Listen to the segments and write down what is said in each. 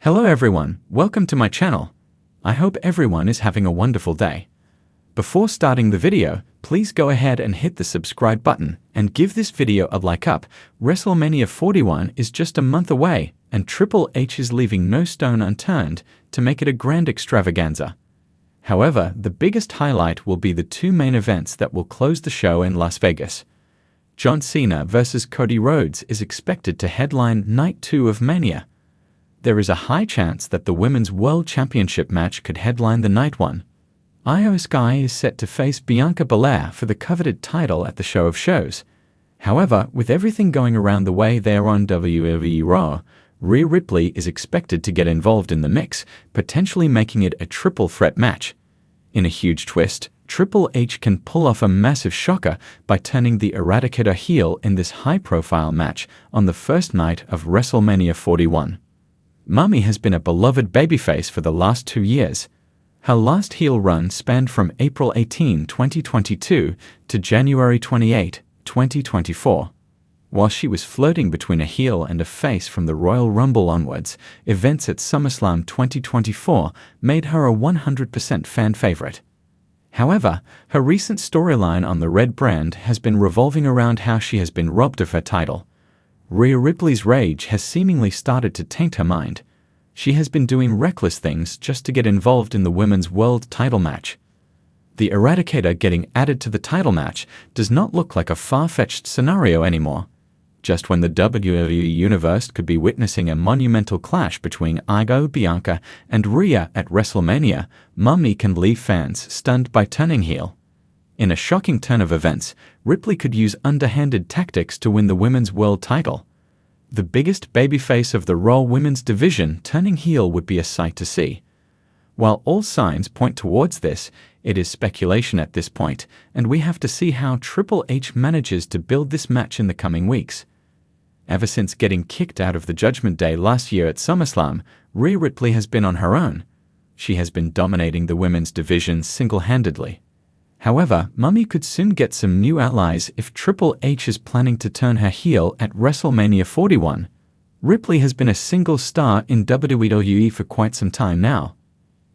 Hello everyone, welcome to my channel. I hope everyone is having a wonderful day. Before starting the video, please go ahead and hit the subscribe button and give this video a like up. WrestleMania 41 is just a month away and Triple H is leaving no stone unturned to make it a grand extravaganza. However, the biggest highlight will be the two main events that will close the show in Las Vegas. John Cena vs. Cody Rhodes is expected to headline Night 2 of Mania. There is a high chance that the Women's World Championship match could headline the Night 1. Io Sky is set to face Bianca Belair for the coveted title at the Show of Shows. However, with everything going around the way they are on WWE Raw, Rhea Ripley is expected to get involved in the mix, potentially making it a triple threat match. In a huge twist, Triple H can pull off a massive shocker by turning the Eradicator heel in this high-profile match on the first night of WrestleMania 41. Mummy has been a beloved babyface for the last 2 years. Her last heel run spanned from April 18, 2022 to January 28, 2024. While she was floating between a heel and a face from the Royal Rumble onwards, events at SummerSlam 2024 made her a 100% fan favorite. However, her recent storyline on the Red brand has been revolving around how she has been robbed of her title. Rhea Ripley's rage has seemingly started to taint her mind. She has been doing reckless things just to get involved in the Women's World title match. The Eradicator getting added to the title match does not look like a far-fetched scenario anymore. Just when the WWE Universe could be witnessing a monumental clash between Io, Bianca, and Rhea at WrestleMania, Mummy can leave fans stunned by turning heel. In a shocking turn of events, Ripley could use underhanded tactics to win the Women's World title. The biggest babyface of the Raw Women's division turning heel would be a sight to see. While all signs point towards this, it is speculation at this point, and we have to see how Triple H manages to build this match in the coming weeks. Ever since getting kicked out of the Judgment Day last year at SummerSlam, Rhea Ripley has been on her own. She has been dominating the women's division single-handedly. However, Mummy could soon get some new allies if Triple H is planning to turn her heel at WrestleMania 41. Ripley has been a single star in WWE for quite some time now.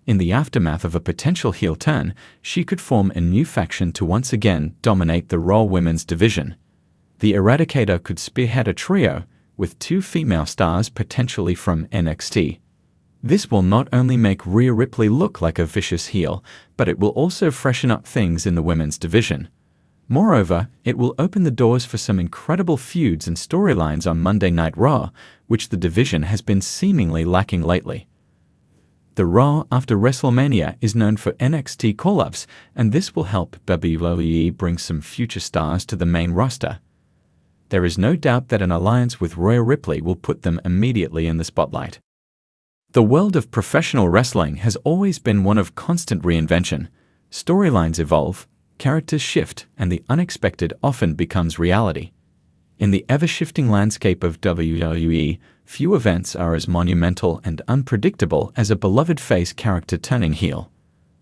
In the aftermath of a potential heel turn, she could form a new faction to once again dominate the Raw Women's division. The Eradicator could spearhead a trio, with 2 female stars potentially from NXT. This will not only make Rhea Ripley look like a vicious heel, but it will also freshen up things in the women's division. Moreover, it will open the doors for some incredible feuds and storylines on Monday Night Raw, which the division has been seemingly lacking lately. The Raw after WrestleMania is known for NXT call-ups, and this will help WWE bring some future stars to the main roster. There is no doubt that an alliance with Rhea Ripley will put them immediately in the spotlight. The world of professional wrestling has always been one of constant reinvention. Storylines evolve, characters shift, and the unexpected often becomes reality. In the ever-shifting landscape of WWE, few events are as monumental and unpredictable as a beloved face character turning heel.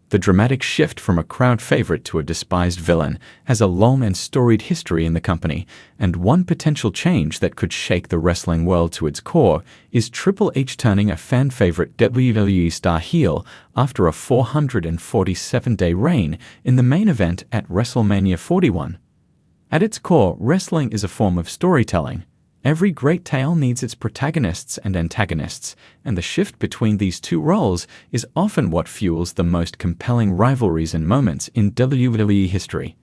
The dramatic shift from a crowd favorite to a despised villain has a long and storied history in the company, and one potential change that could shake the wrestling world to its core is Triple H turning a fan favorite WWE star heel after a 447-day reign in the main event at WrestleMania 41. At its core, wrestling is a form of storytelling. Every great tale needs its protagonists and antagonists, and the shift between these two roles is often what fuels the most compelling rivalries and moments in WWE history.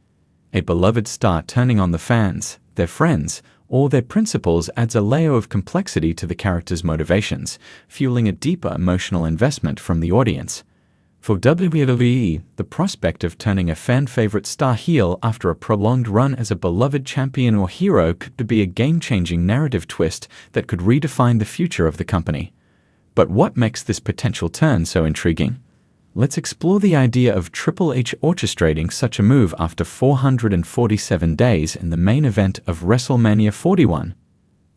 A beloved star turning on the fans, their friends, or their principals adds a layer of complexity to the character's motivations, fueling a deeper emotional investment from the audience. For WWE, the prospect of turning a fan-favorite star heel after a prolonged run as a beloved champion or hero could be a game-changing narrative twist that could redefine the future of the company. But what makes this potential turn so intriguing? Let's explore the idea of Triple H orchestrating such a move after 447 days in the main event of WrestleMania 41.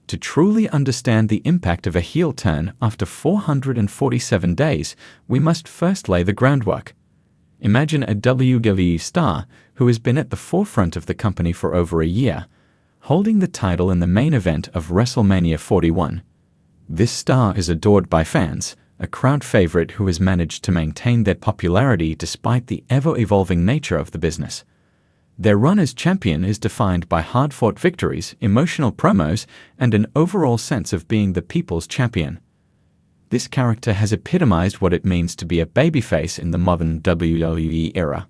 To truly understand the impact of a heel turn after 447 days, we must first lay the groundwork. Imagine a WWE star who has been at the forefront of the company for over a year, holding the title in the main event of WrestleMania 41. This star is adored by fans, a crowd favorite who has managed to maintain their popularity despite the ever-evolving nature of the business. Their run as champion is defined by hard-fought victories, emotional promos, and an overall sense of being the people's champion. This character has epitomized what it means to be a babyface in the modern WWE era.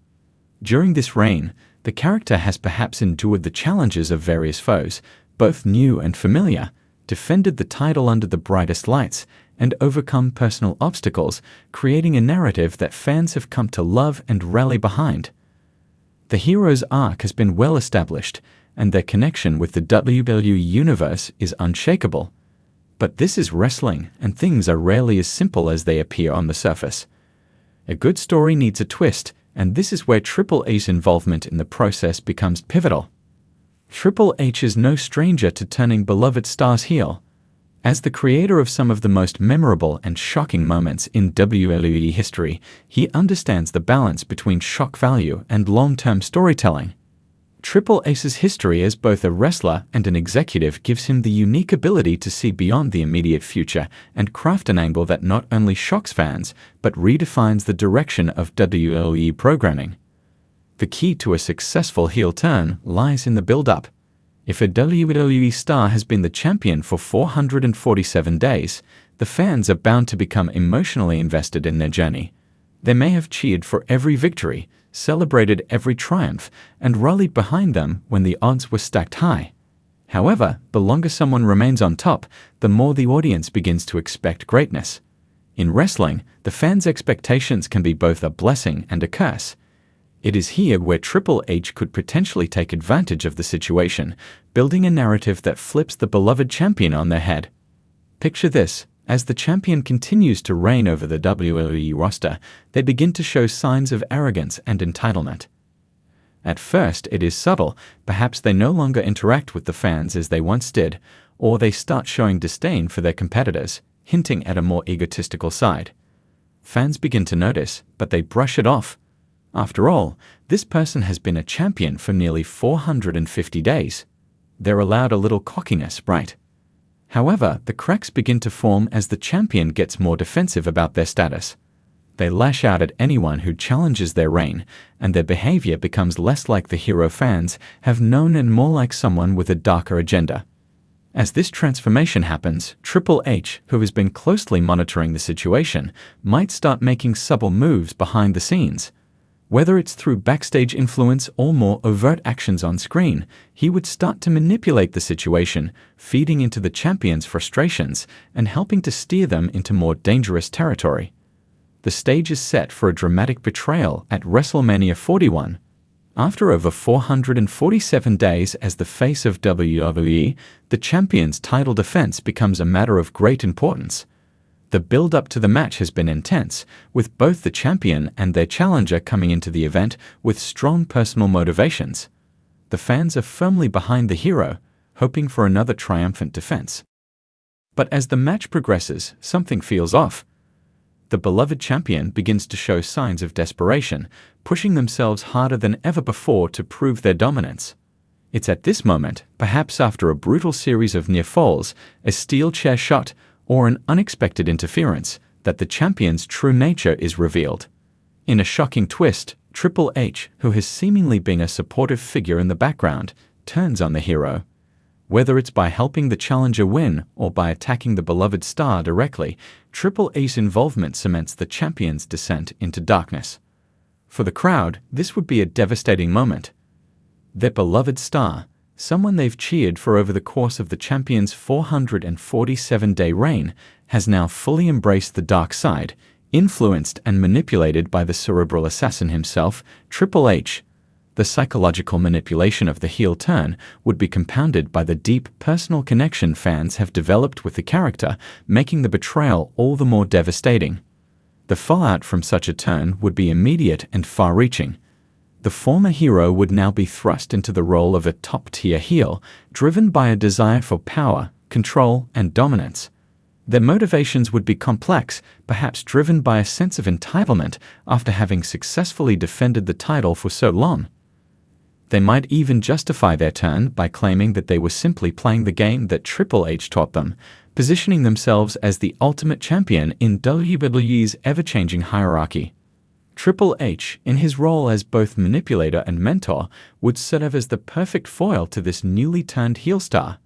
During this reign, the character has perhaps endured the challenges of various foes, both new and familiar, defended the title under the brightest lights, and overcome personal obstacles, creating a narrative that fans have come to love and rally behind. The hero's arc has been well established, and their connection with the WWE universe is unshakable. But this is wrestling, and things are rarely as simple as they appear on the surface. A good story needs a twist, and this is where Triple H's involvement in the process becomes pivotal. Triple H is no stranger to turning beloved stars heel. As the creator of some of the most memorable and shocking moments in WWE history, he understands the balance between shock value and long-term storytelling. Triple H's history as both a wrestler and an executive gives him the unique ability to see beyond the immediate future and craft an angle that not only shocks fans, but redefines the direction of WWE programming. The key to a successful heel turn lies in the build-up. If a WWE star has been the champion for 447 days, the fans are bound to become emotionally invested in their journey. They may have cheered for every victory, celebrated every triumph, and rallied behind them when the odds were stacked high. However, the longer someone remains on top, the more the audience begins to expect greatness. In wrestling, the fans' expectations can be both a blessing and a curse. It is here where Triple H could potentially take advantage of the situation, building a narrative that flips the beloved champion on their head. Picture this: as the champion continues to reign over the WWE roster, they begin to show signs of arrogance and entitlement. At first, it is subtle. Perhaps they no longer interact with the fans as they once did, or they start showing disdain for their competitors, hinting at a more egotistical side. Fans begin to notice, but they brush it off. After all, this person has been a champion for nearly 450 days. They're allowed a little cockiness, right? However, the cracks begin to form as the champion gets more defensive about their status. They lash out at anyone who challenges their reign, and their behavior becomes less like the hero fans have known and more like someone with a darker agenda. As this transformation happens, Triple H, who has been closely monitoring the situation, might start making subtle moves behind the scenes. Whether it's through backstage influence or more overt actions on screen, he would start to manipulate the situation, feeding into the champion's frustrations and helping to steer them into more dangerous territory. The stage is set for a dramatic betrayal at WrestleMania 41. After over 447 days as the face of WWE, the champion's title defense becomes a matter of great importance. The build-up to the match has been intense, with both the champion and their challenger coming into the event with strong personal motivations. The fans are firmly behind the hero, hoping for another triumphant defense. But as the match progresses, something feels off. The beloved champion begins to show signs of desperation, pushing themselves harder than ever before to prove their dominance. It's at this moment, perhaps after a brutal series of near falls, a steel chair shot, or an unexpected interference, that the champion's true nature is revealed. In a shocking twist, Triple H, who has seemingly been a supportive figure in the background, turns on the hero. Whether it's by helping the challenger win or by attacking the beloved star directly, Triple H's involvement cements the champion's descent into darkness. For the crowd, this would be a devastating moment. Their beloved star, someone they've cheered for over the course of the champion's 447-day reign, has now fully embraced the dark side, influenced and manipulated by the cerebral assassin himself, Triple H. The psychological manipulation of the heel turn would be compounded by the deep personal connection fans have developed with the character, making the betrayal all the more devastating. The fallout from such a turn would be immediate and far-reaching. The former hero would now be thrust into the role of a top-tier heel, driven by a desire for power, control, and dominance. Their motivations would be complex, perhaps driven by a sense of entitlement after having successfully defended the title for so long. They might even justify their turn by claiming that they were simply playing the game that Triple H taught them, positioning themselves as the ultimate champion in WWE's ever-changing hierarchy. Triple H, in his role as both manipulator and mentor, would serve as the perfect foil to this newly turned heel star.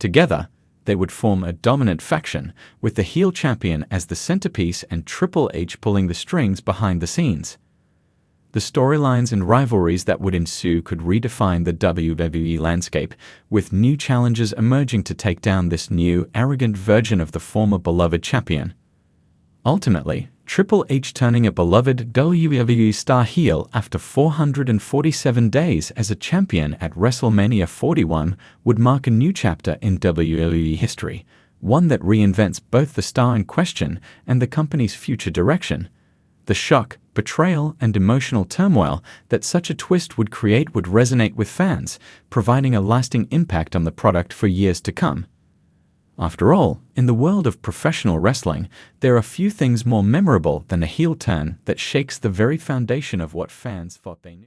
Together, they would form a dominant faction, with the heel champion as the centerpiece and Triple H pulling the strings behind the scenes. The storylines and rivalries that would ensue could redefine the WWE landscape, with new challenges emerging to take down this new, arrogant version of the former beloved champion. Ultimately, Triple H turning a beloved WWE star heel after 447 days as a champion at WrestleMania 41 would mark a new chapter in WWE history, one that reinvents both the star in question and the company's future direction. The shock, betrayal, and emotional turmoil that such a twist would create would resonate with fans, providing a lasting impact on the product for years to come. After all, in the world of professional wrestling, there are few things more memorable than a heel turn that shakes the very foundation of what fans thought they knew.